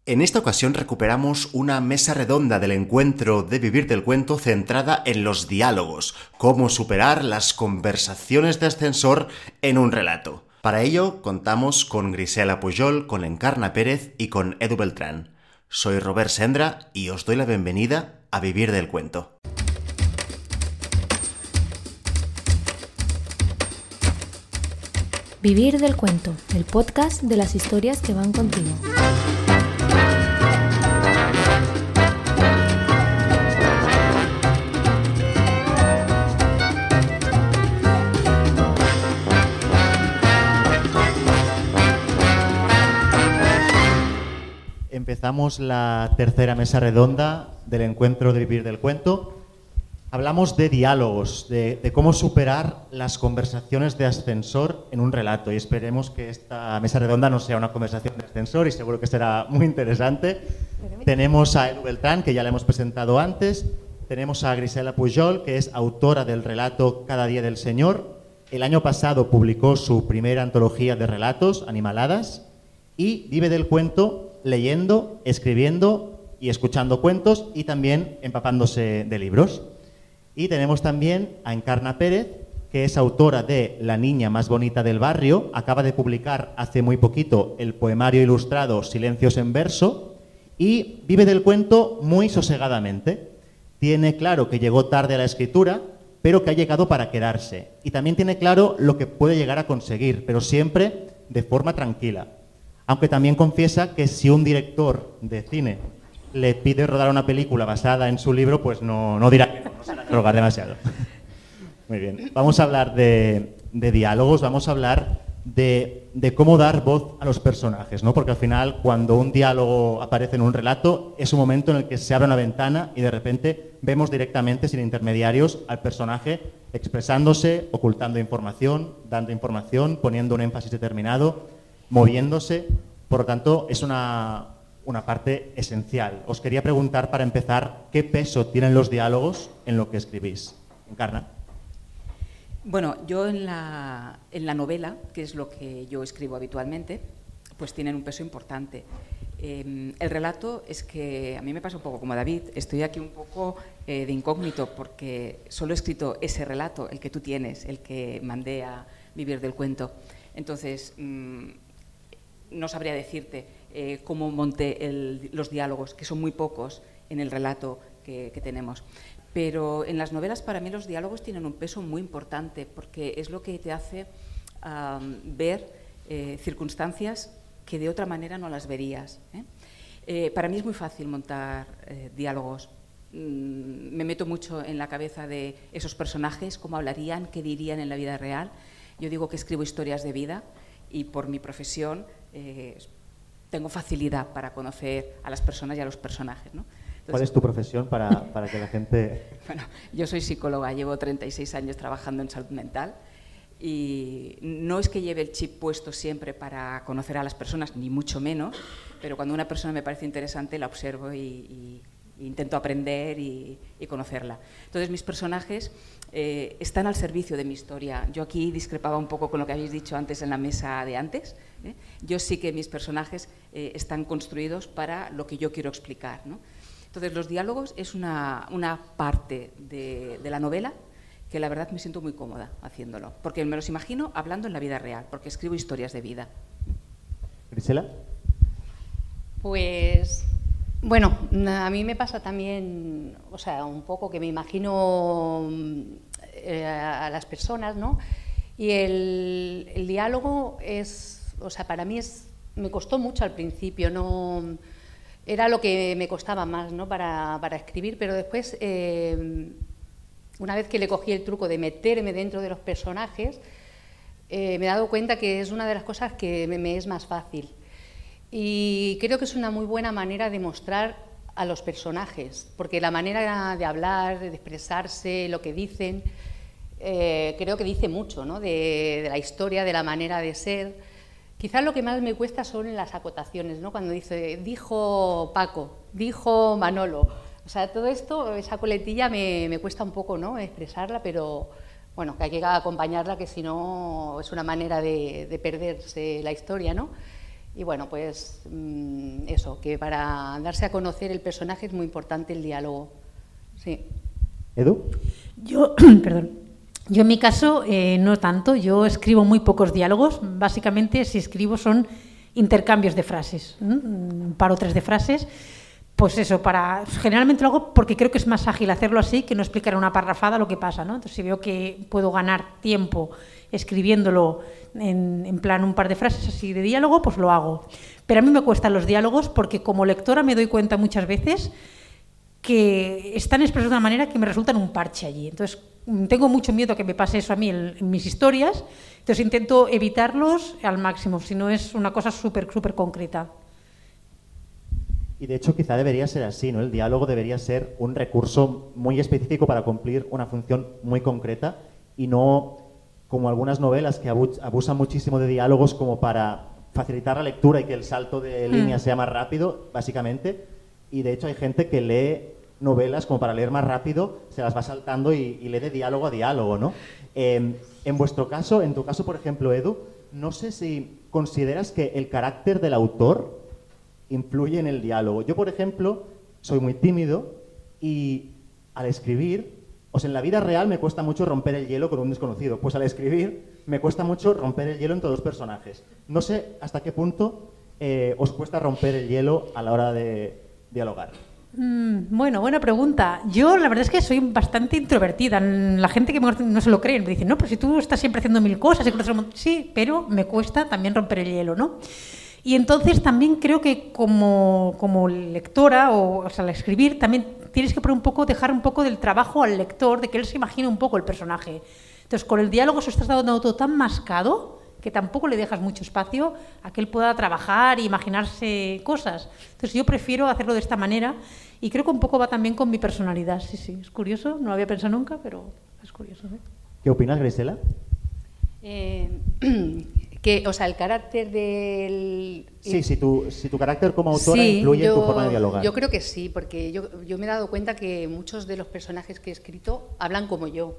En esta ocasión recuperamos una mesa redonda del encuentro de Vivir del Cuento centrada en los diálogos, cómo superar las conversaciones de ascensor en un relato. Para ello contamos con Grisela Pujol, con Encarna Pérez y con Edu Beltrán. Soy Robert Sendra y os doy la bienvenida a Vivir del Cuento. Vivir del Cuento, el podcast de las historias que van contigo. Empezamos la tercera mesa redonda del encuentro de Vivir del Cuento. Hablamos de diálogos, de cómo superar las conversaciones de ascensor en un relato, y esperemos que esta mesa redonda no sea una conversación de ascensor y seguro que será muy interesante. Tenemos a Edu Beltrán, que ya le hemos presentado antes. Tenemos a Grisela Pujol, que es autora del relato Cada día del Señor. El año pasado publicó su primera antología de relatos, Animaladas, y vive del cuento leyendo, escribiendo y escuchando cuentos y también empapándose de libros. Y tenemos también a Encarna Pérez, que es autora de La niña más bonita del barrio. Acaba de publicar hace muy poquito el poemario ilustrado Silencios en verso y vive del cuento muy sosegadamente. Tiene claro que llegó tarde a la escritura, pero que ha llegado para quedarse. Y también tiene claro lo que puede llegar a conseguir, pero siempre de forma tranquila. Aunque también confiesa que si un director de cine le pide rodar una película basada en su libro, pues no dirá que no se hará drogar demasiado. Muy bien, vamos a hablar de diálogos, vamos a hablar de cómo dar voz a los personajes, ¿no? Porque al final, cuando un diálogo aparece en un relato, es un momento en el que se abre una ventana y de repente vemos directamente, sin intermediarios, al personaje expresándose, ocultando información, dando información, poniendo un énfasis determinado, moviéndose. Por lo tanto, es una parte esencial. Os quería preguntar, para empezar, ¿qué peso tienen los diálogos en lo que escribís? Encarna. Bueno, yo en la novela, que es lo que yo escribo habitualmente, pues tienen un peso importante. El relato es que a mí me pasa un poco como a David, estoy aquí un poco de incógnito porque solo he escrito ese relato, el que tú tienes, el que mandé a Vivir del Cuento. Entonces, no sabría decirte cómo monté los diálogos, que son muy pocos en el relato que tenemos. Pero en las novelas, para mí, los diálogos tienen un peso muy importante porque es lo que te hace ver circunstancias que de otra manera no las verías. Para mí es muy fácil montar diálogos. Me meto mucho en la cabeza de esos personajes, cómo hablarían, qué dirían en la vida real. Yo digo que escribo historias de vida y por mi profesión tengo facilidad para conocer a las personas y a los personajes, ¿no? Entonces, ¿cuál es tu profesión para que la gente...? Bueno, yo soy psicóloga, llevo 36 años trabajando en salud mental y no es que lleve el chip puesto siempre para conocer a las personas, ni mucho menos, pero cuando una persona me parece interesante la observo y intento aprender y conocerla. Entonces mis personajes están al servicio de mi historia. Yo aquí discrepaba un poco con lo que habéis dicho antes en la mesa de antes. Yo sí que mis personajes están construidos para lo que yo quiero explicar, ¿no? Entonces los diálogos es una parte de la novela que la verdad me siento muy cómoda haciéndolo, porque me los imagino hablando en la vida real, porque escribo historias de vida. ¿Grisela? Pues... bueno, a mí me pasa también, o sea, un poco que me imagino a las personas, ¿no? Y el diálogo es, o sea, para mí me costó mucho al principio, no era lo que me costaba más, ¿no? Para escribir, pero después, una vez que le cogí el truco de meterme dentro de los personajes, me he dado cuenta que es una de las cosas que me es más fácil. Y creo que es una muy buena manera de mostrar a los personajes, porque la manera de hablar, de expresarse, lo que dicen, creo que dice mucho, ¿no? de la historia, de la manera de ser. Quizás lo que más me cuesta son las acotaciones, ¿no? Cuando dijo Paco, dijo Manolo. O sea, todo esto, esa coletilla me cuesta un poco, ¿no? Expresarla, pero bueno, que hay que acompañarla, que si no es una manera de perderse la historia, ¿no? Y bueno, pues eso, que para darse a conocer el personaje es muy importante el diálogo. Sí. ¿Edu? Yo, perdón. Yo en mi caso no tanto, yo escribo muy pocos diálogos, básicamente si escribo son intercambios de frases, un par o tres de frases. Pues eso, generalmente lo hago porque creo que es más ágil hacerlo así que no explicar una parrafada lo que pasa, ¿no? Entonces, si veo que puedo ganar tiempo escribiéndolo en plan un par de frases así de diálogo, pues lo hago. Pero a mí me cuestan los diálogos porque como lectora me doy cuenta muchas veces que están expresados de una manera que me resultan un parche allí. Entonces, tengo mucho miedo a que me pase eso a mí en mis historias, entonces intento evitarlos al máximo, si no es una cosa súper concreta. Y de hecho quizá debería ser así, ¿no? El diálogo debería ser un recurso muy específico para cumplir una función muy concreta y no como algunas novelas que abusan muchísimo de diálogos como para facilitar la lectura y que el salto de línea sea más rápido, básicamente. Y de hecho hay gente que lee novelas como para leer más rápido, se las va saltando y lee de diálogo a diálogo, ¿no? En vuestro caso, en tu caso, por ejemplo, Edu, no sé si consideras que el carácter del autor influye en el diálogo. Yo, por ejemplo, soy muy tímido y al escribir, o sea, en la vida real me cuesta mucho romper el hielo con un desconocido, pues al escribir me cuesta mucho romper el hielo entre dos personajes. No sé hasta qué punto os cuesta romper el hielo a la hora de dialogar. Bueno, buena pregunta. Yo la verdad es que soy bastante introvertida. La gente que no se lo cree me dice, no, pero si tú estás siempre haciendo mil cosas. Sí, pero me cuesta también romper el hielo, ¿no? Y entonces también creo que como lectora, o sea, al escribir, también tienes que dejar un poco del trabajo al lector, de que él se imagine un poco el personaje. Entonces, con el diálogo se está dando todo tan mascado que tampoco le dejas mucho espacio a que él pueda trabajar e imaginarse cosas. Entonces, yo prefiero hacerlo de esta manera y creo que un poco va también con mi personalidad. Sí, es curioso, no lo había pensado nunca, pero es curioso. ¿Qué opinas, Grisela? O sea, el carácter del... Sí, si tu carácter como autora influye en tu forma de dialogar. Yo creo que sí, porque yo me he dado cuenta que muchos de los personajes que he escrito hablan como yo.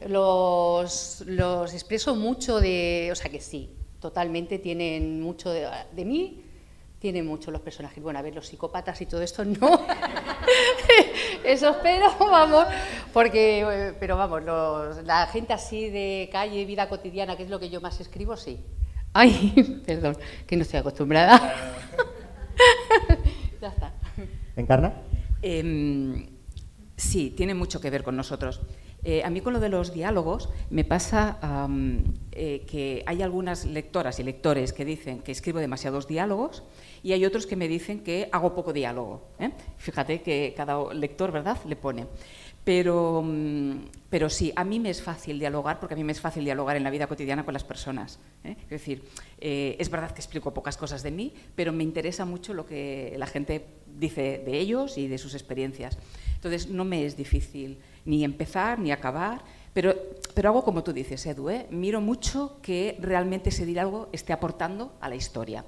Los expreso mucho o sea que sí, totalmente tienen mucho de mí, tienen mucho los personajes. Bueno, a ver, los psicópatas y todo esto no. Eso espero, vamos, pero vamos, la gente así de calle, vida cotidiana, que es lo que yo más escribo, sí. Ay, perdón, que no estoy acostumbrada. Ya está. ¿Encarna? Sí, tiene mucho que ver con nosotros. A mí con lo de los diálogos me pasa que hay algunas lectoras y lectores que dicen que escribo demasiados diálogos y hay otros que me dicen que hago poco diálogo. Fíjate que cada lector, ¿verdad?, le pone. Pero sí, a mí me es fácil dialogar, porque a mí me es fácil dialogar en la vida cotidiana con las personas. Es decir, es verdad que explico pocas cosas de mí, pero me interesa mucho lo que la gente dice de ellos y de sus experiencias. Entonces, no me es difícil ni empezar ni acabar, pero hago como tú dices, Edu, miro mucho que realmente ese diálogo esté aportando a la historia.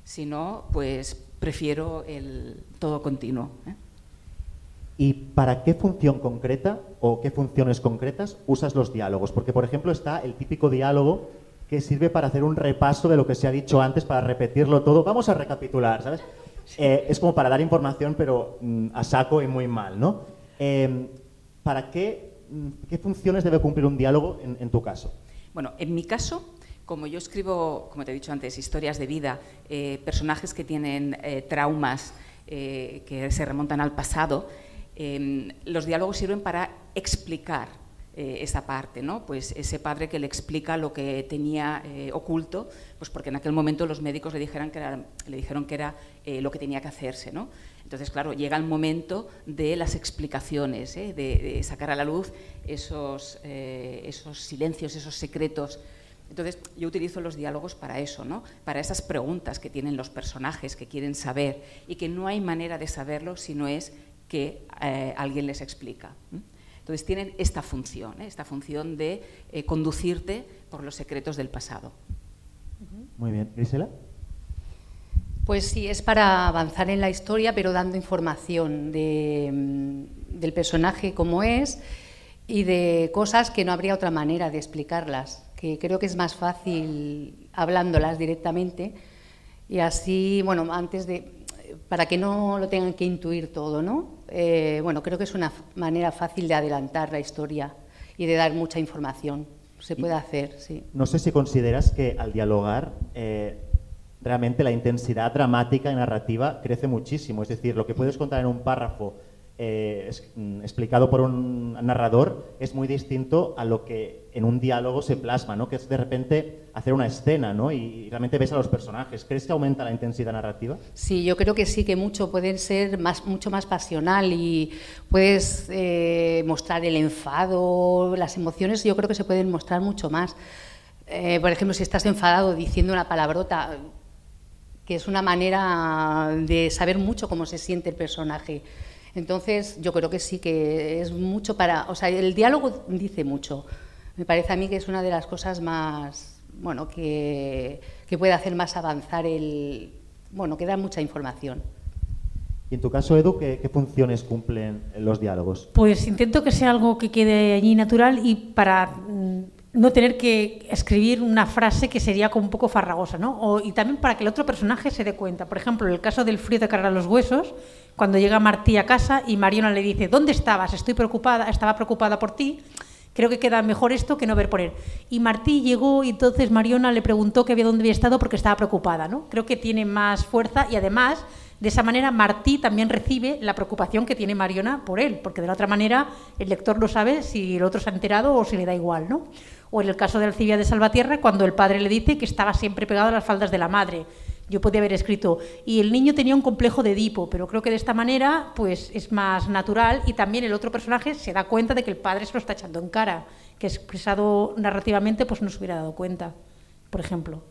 Si no, pues prefiero el todo continuo. ¿Y para qué función concreta o qué funciones concretas usas los diálogos? Porque, por ejemplo, está el típico diálogo que sirve para hacer un repaso de lo que se ha dicho antes, para repetirlo todo. Vamos a recapitular, ¿sabes? Es como para dar información, pero a saco y muy mal, ¿no? ¿Para qué funciones debe cumplir un diálogo en tu caso? Bueno, en mi caso, como yo escribo, como te he dicho antes, historias de vida, personajes que tienen traumas que se remontan al pasado, los diálogos sirven para explicar esa parte, ¿no? Pues ese padre que le explica lo que tenía oculto, pues porque en aquel momento los médicos le dijeron que era lo que tenía que hacerse, ¿no? Entonces, claro, llega el momento de las explicaciones, de sacar a la luz esos silencios, esos secretos. Entonces, yo utilizo los diálogos para eso, ¿no? Para esas preguntas que tienen los personajes, que quieren saber y que no hay manera de saberlo si no es que alguien les explica. Entonces tienen esta función de conducirte por los secretos del pasado. Muy bien. ¿Grisela? Pues sí, es para avanzar en la historia, pero dando información del personaje como es y de cosas que no habría otra manera de explicarlas, que creo que es más fácil hablándolas directamente, Y así, bueno, para que no lo tengan que intuir todo, ¿no? Bueno, creo que es una manera fácil de adelantar la historia y de dar mucha información. Se puede hacer, sí. No sé si consideras que al dialogar realmente la intensidad dramática y narrativa crece muchísimo. Es decir, lo que puedes contar en un párrafo explicado por un narrador es muy distinto a lo que en un diálogo se plasma, ¿no? Que es de repente hacer una escena, ¿no? Y realmente ves a los personajes. ¿Crees que aumenta la intensidad narrativa? Sí, yo creo que sí, que puede ser mucho más pasional y puedes mostrar el enfado, las emociones, yo creo que se pueden mostrar mucho más. Por ejemplo, si estás enfadado diciendo una palabrota, que es una manera de saber mucho cómo se siente el personaje. Entonces, yo creo que sí, que es mucho o sea, el diálogo dice mucho. Me parece a mí que es una de las cosas más, bueno, que puede hacer más avanzar que da mucha información. Y en tu caso, Edu, ¿qué funciones cumplen los diálogos? Pues intento que sea algo que quede allí natural y para no tener que escribir una frase que sería como un poco farragosa, ¿no? Y también para que el otro personaje se dé cuenta. Por ejemplo, en el caso del frío de cargar los huesos, cuando llega Martí a casa y Mariona le dice: ¿dónde estabas? Estaba preocupada por ti. Creo que queda mejor esto que no ver poner. Y Martí llegó y entonces Mariona le preguntó dónde había estado porque estaba preocupada, ¿no? Creo que tiene más fuerza y además, de esa manera, Martí también recibe la preocupación que tiene Mariona por él, porque de la otra manera el lector no sabe si el otro se ha enterado o si le da igual, ¿no? O en el caso de Alcibia de Salvatierra, cuando el padre le dice que estaba siempre pegado a las faldas de la madre. Yo podía haber escrito: y el niño tenía un complejo de Edipo, pero creo que de esta manera pues es más natural y también el otro personaje se da cuenta de que el padre se lo está echando en cara, que expresado narrativamente pues no se hubiera dado cuenta, por ejemplo.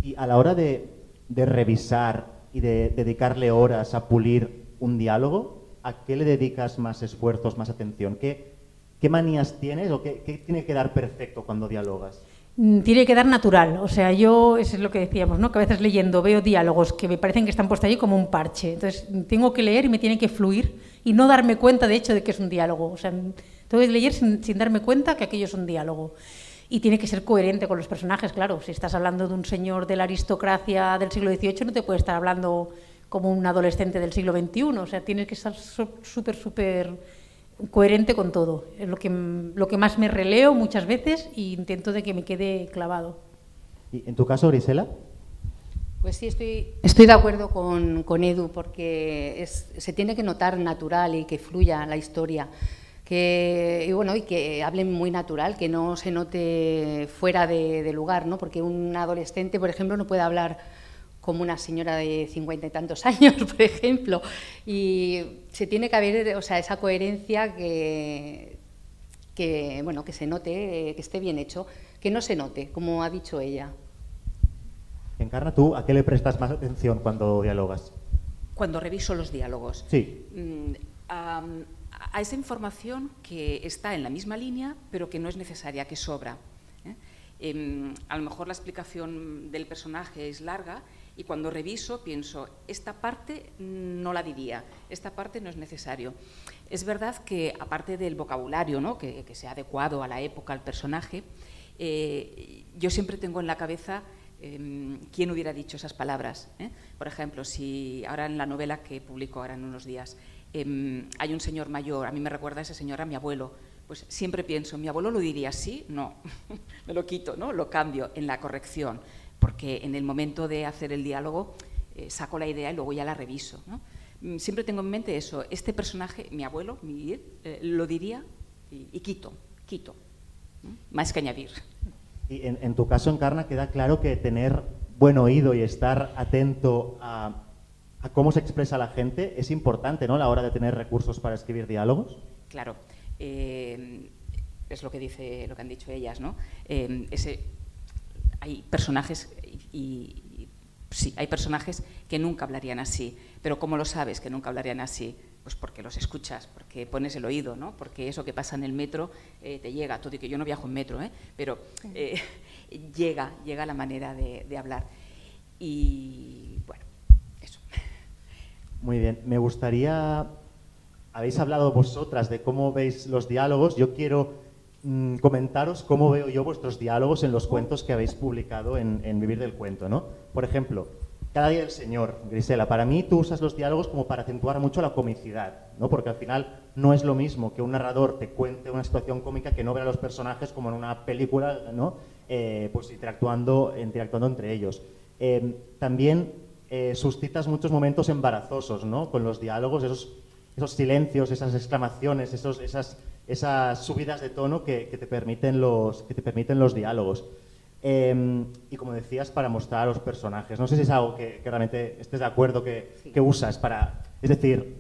Y a la hora de revisar y de dedicarle horas a pulir un diálogo, ¿a qué le dedicas más esfuerzos, más atención? ¿Qué manías tienes o qué tiene que dar perfecto cuando dialogas? Tiene que dar natural, o sea, eso es lo que decíamos, ¿no? Que a veces leyendo veo diálogos que me parecen que están puestos allí como un parche, entonces tengo que leer y me tiene que fluir y no darme cuenta de hecho de que es un diálogo, o sea, tengo que leer sin darme cuenta que aquello es un diálogo. Y tiene que ser coherente con los personajes, claro, si estás hablando de un señor de la aristocracia del siglo XVIII no te puede estar hablando como un adolescente del siglo XXI, o sea, tienes que estar súper coherente con todo. Es lo que más me releo muchas veces e intento de que me quede clavado. ¿Y en tu caso, Grisela? Pues sí, estoy de acuerdo con Edu, porque se tiene que notar natural y que fluya la historia. Y que hablen muy natural, que no se note fuera de lugar, ¿no? Porque un adolescente, por ejemplo, no puede hablar como una señora de 50 y tantos años, por ejemplo, y se tiene que haber, o sea, esa coherencia que se note, que esté bien hecho, que no se note, como ha dicho ella. Encarna, ¿tú a qué le prestas más atención cuando dialogas? Cuando reviso los diálogos. Sí. A esa información que está en la misma línea, pero que no es necesaria, que sobra. A lo mejor la explicación del personaje es larga y cuando reviso pienso, esta parte no la diría, esta parte no es necesario. Es verdad que aparte del vocabulario, ¿no? que sea adecuado a la época, al personaje, yo siempre tengo en la cabeza quién hubiera dicho esas palabras. Por ejemplo, si ahora en la novela que publico ahora en unos días hay un señor mayor, a mí me recuerda a ese señor a mi abuelo, pues siempre pienso, ¿mi abuelo lo diría así? No, me lo quito, ¿no? Lo cambio en la corrección, porque en el momento de hacer el diálogo saco la idea y luego ya la reviso, ¿no? Siempre tengo en mente eso, este personaje, mi abuelo, lo diría y quito, más que añadir. Y en tu caso, Encarna, queda claro que tener buen oído y estar atento a cómo se expresa la gente es importante, ¿no? A la hora de tener recursos para escribir diálogos. Claro, es lo que han dicho ellas, ¿no? Hay personajes sí, hay personajes que nunca hablarían así, pero ¿cómo lo sabes que nunca hablarían así? Pues porque los escuchas, porque pones el oído, ¿no? Porque eso que pasa en el metro te llega, todo y que yo no viajo en metro, pero llega la manera de hablar. Y bueno, eso. Muy bien, me gustaría, habéis hablado vosotras de cómo veis los diálogos, yo quiero comentaros cómo veo yo vuestros diálogos en los cuentos que habéis publicado en Vivir del Cuento, ¿no? Por ejemplo, Cada día del Señor, Grisela. Para mí tú usas los diálogos como para acentuar mucho la comicidad, ¿no? Porque al final no es lo mismo que un narrador te cuente una situación cómica que no ver a los personajes como en una película, ¿no? Pues interactuando entre ellos. También suscitas muchos momentos embarazosos, ¿no? Con los diálogos, esos silencios, esas exclamaciones, esas subidas de tono que te permiten los diálogos. Y como decías, para mostrar a los personajes. No sé si es algo que realmente estés de acuerdo que usas para... Es decir,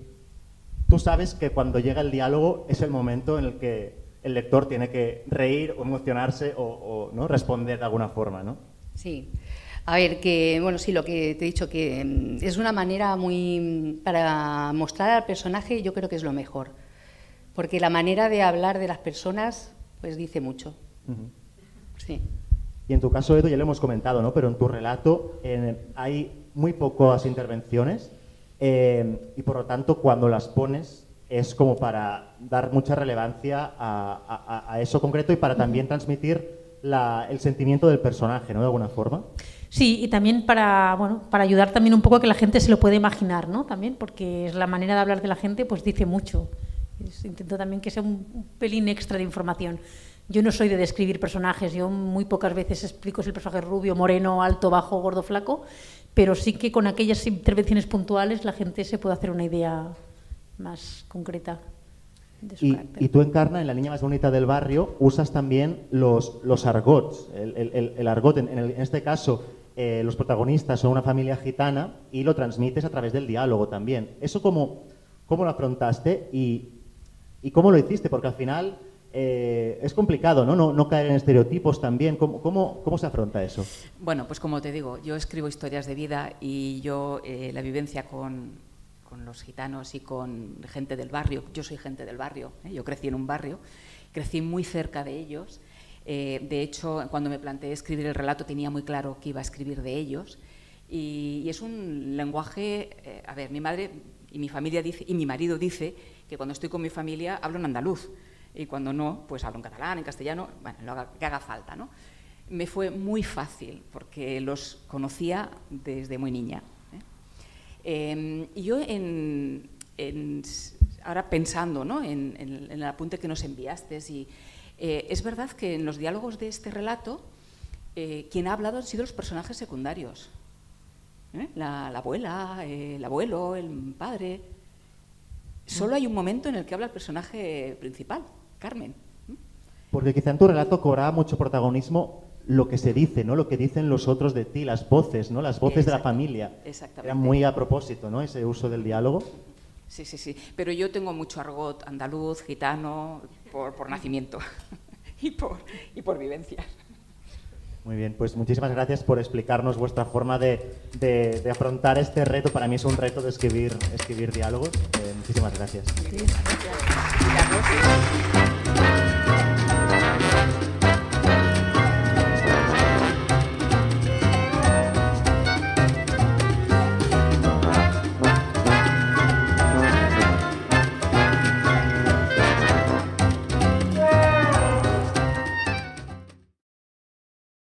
tú sabes que cuando llega el diálogo es el momento en el que el lector tiene que reír o emocionarse o ¿no? responder de alguna forma, ¿no? Sí. A ver, sí, lo que te he dicho, que es una manera muy... para mostrar al personaje, yo creo que es lo mejor. Porque la manera de hablar de las personas, pues dice mucho. Sí. Y en tu caso, Edu, ya lo hemos comentado, ¿no? Pero en tu relato hay muy pocas intervenciones y por lo tanto cuando las pones es como para dar mucha relevancia a eso concreto y para también transmitir el sentimiento del personaje, ¿no? De alguna forma. Sí, y también para ayudar también un poco a que la gente se lo pueda imaginar, ¿no? También, porque es la manera de hablar de la gente, pues dice mucho. Intento también que sea un pelín extra de información. Yo no soy de describir personajes, yo muy pocas veces explico si el personaje es rubio, moreno, alto, bajo, gordo, flaco, pero sí que con aquellas intervenciones puntuales la gente se puede hacer una idea más concreta de su carácter. Y tú, Encarna, en La niña más bonita del barrio, usas también los argots, el argot. En este caso, los protagonistas son una familia gitana y lo transmites a través del diálogo también. ¿Eso cómo lo afrontaste y cómo lo hiciste? Porque al final... es complicado, ¿no? No caer en estereotipos también. ¿Cómo se afronta eso? Bueno, pues como te digo, yo escribo historias de vida y yo la vivencia con los gitanos y con gente del barrio, yo soy gente del barrio, yo crecí en un barrio, crecí muy cerca de ellos. De hecho, cuando me planteé escribir el relato tenía muy claro que iba a escribir de ellos y es un lenguaje... a ver, mi madre y mi familia dice, y mi marido dice que cuando estoy con mi familia hablo en andaluz. Y cuando no, pues hablo en catalán, en castellano, bueno, lo que haga falta, ¿no? Me fue muy fácil, porque los conocía desde muy niña. Y yo, ahora pensando, ¿no? en el apunte que nos enviaste, es verdad que en los diálogos de este relato, quien ha hablado han sido los personajes secundarios. La abuela, el abuelo, el padre. Solo hay un momento en el que habla el personaje principal, Carmen. Porque quizá en tu relato cobraba mucho protagonismo lo que se dice, ¿no? Lo que dicen los otros de ti, las voces, ¿no? Las voces de la familia. Exactamente. Era muy a propósito, ¿no? Ese uso del diálogo. Sí. Pero yo tengo mucho argot andaluz, gitano, por nacimiento y por vivencias. Muy bien, pues muchísimas gracias por explicarnos vuestra forma de afrontar este reto. Para mí es un reto de escribir diálogos. Muchísimas gracias. Sí, gracias.